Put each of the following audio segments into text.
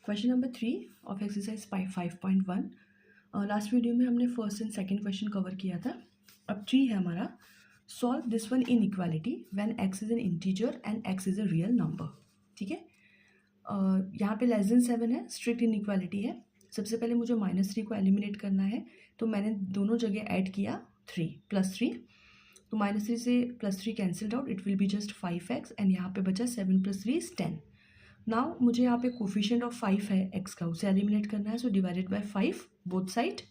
Question number 3 of exercise 5.1। Last video में हमने first and second question cover किया था। अब 3 है हमारा, solve this one in equality when x is an integer and x is a real number. ठीक है, यहाँ पे लेस देन 7 है, स्ट्रिक्ट इन इक्वालिटी है। सबसे पहले मुझे -3 को एलिमिनेट करना है, तो मैंने दोनों जगह ऐड किया 3 +3, तो -3 से +3 cancelled out, it will be just 5x and यहाँ पे बचा 7 + 3 = 10। नाउ मुझे यहाँ पे कोफिशिएंट ऑफ 5 है x का, उसे एलिमिनेट करना है, so divided by 5 both side,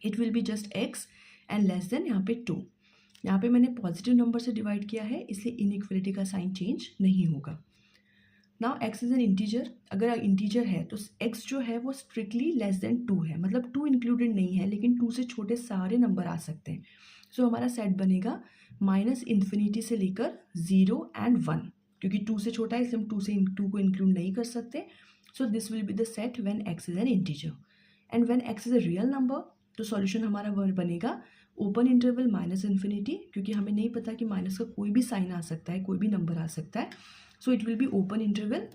it will be just x and less than यहाँ पे 2। यहाँ पे मैंने पॉजिटिव नंबर से डिवाइड किया है, इसलिए इनइक्वलिटी का साइन चेंज नहीं होगा। Now x is an integer, अगर इंटीजर है तो x जो है वो स्ट्रिक्टली लेस देन 2 है, मतलब 2 इंक्लूडेड नहीं है, लेकिन 2 से छोटे सारे नंबर आ सकते हैं। सो हमारा सेट बनेगा -∞ से लेकर 0 एंड 1, क्योंकि 2 से छोटा है इसलिए हम 2 को इंक्लूड नहीं कर सकते। So this will be the set when x is an integer and when x is a real number, तो सॉल्यूशन हमारा वह बनेगा ओपन इंटरवल -∞, क्योंकि हमें नहीं पता कि माइनस का कोई भी साइन आ सकता है, कोई भी नंबर आ सकता है। So it will be open interval,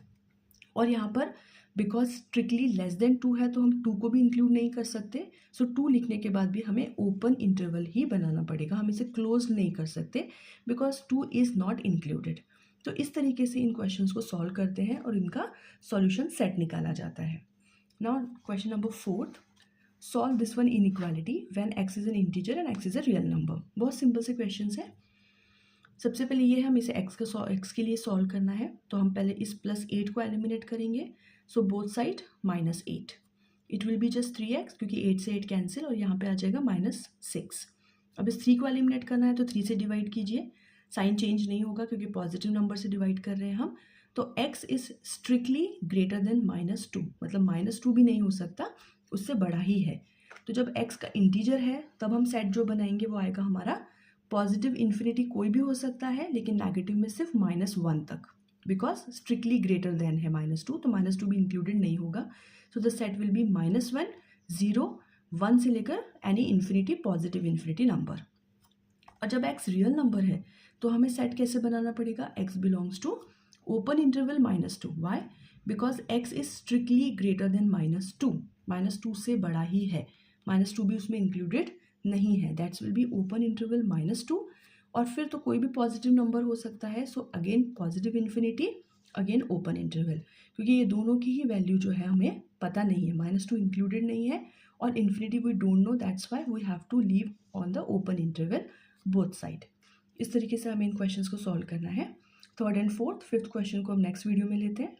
और यहाँ पर बिकॉज स्ट्रिक्टली लेस देन 2 है तो हम 2 को भी इंक्लूड नहीं कर सकते। सो 2 लिखने के बाद भी हमें ओपन इंटरवल ही बनाना पड़ेगा, हम इसे क्लोज नहीं कर सकते बिकॉज 2 इज़ नॉट इंक्लूडेड। तो इस तरीके से इन क्वेश्चंस को सॉल्व करते हैं और इनका सॉल्यूशन सेट निकाला जाता है। Now question number 4, solve this one inequality when x is an integer and x is a real number. बहुत सिंपल से क्वेश्चन है। सबसे पहले ये हम इसे x के लिए सॉल्व करना है, तो हम पहले इस +8 को एलिमिनेट करेंगे। So both side -8, it will be just 3x, क्योंकि 8 से 8 कैंसिल, और यहाँ पे आ जाएगा -6। अब इस 3 को एलिमिनेट करना है तो 3 से डिवाइड कीजिए, साइन चेंज नहीं होगा क्योंकि पॉजिटिव नंबर से डिवाइड कर रहे हैं हम। तो x is strictly greater than -2, मतलब -2 भी नहीं हो सकता, उससे बड़ा ही है। तो जब x का इंटीजर है तब हम सेट जो बनाएंगे वो आएगा हमारा पॉजिटिव इन्फिनिटी कोई भी हो सकता है, लेकिन नेगेटिव में सिर्फ -1 तक, बिकॉज स्ट्रिक्टली ग्रेटर देन है -2, तो -2 भी इंक्लूडेड नहीं होगा। So the set will be -1, 0, 1 से लेकर any infinity positive infinity number. और जब x रियल नंबर है तो हमें सेट कैसे बनाना पड़ेगा, x belongs to open interval -2। Why? Because x is strictly greater than -2, -2 से बड़ा ही है, -2 भी उसमें इंक्लूडेड नहीं है, that's will be open interval -2। और फिर तो कोई भी पॉजिटिव नंबर हो सकता है, so again positive infinity, again open interval, क्योंकि ये दोनों की ही वैल्यू जो है हमें पता नहीं है, -2 इंक्लूडेड नहीं है और infinity we don't know, that's why we have to leave on the open interval both side. इस तरीके से हमें इन क्वेश्चंस को सॉल्व करना है। Third and fourth, fifth question को हम नेक्स्ट वीडियो में लेते हैं।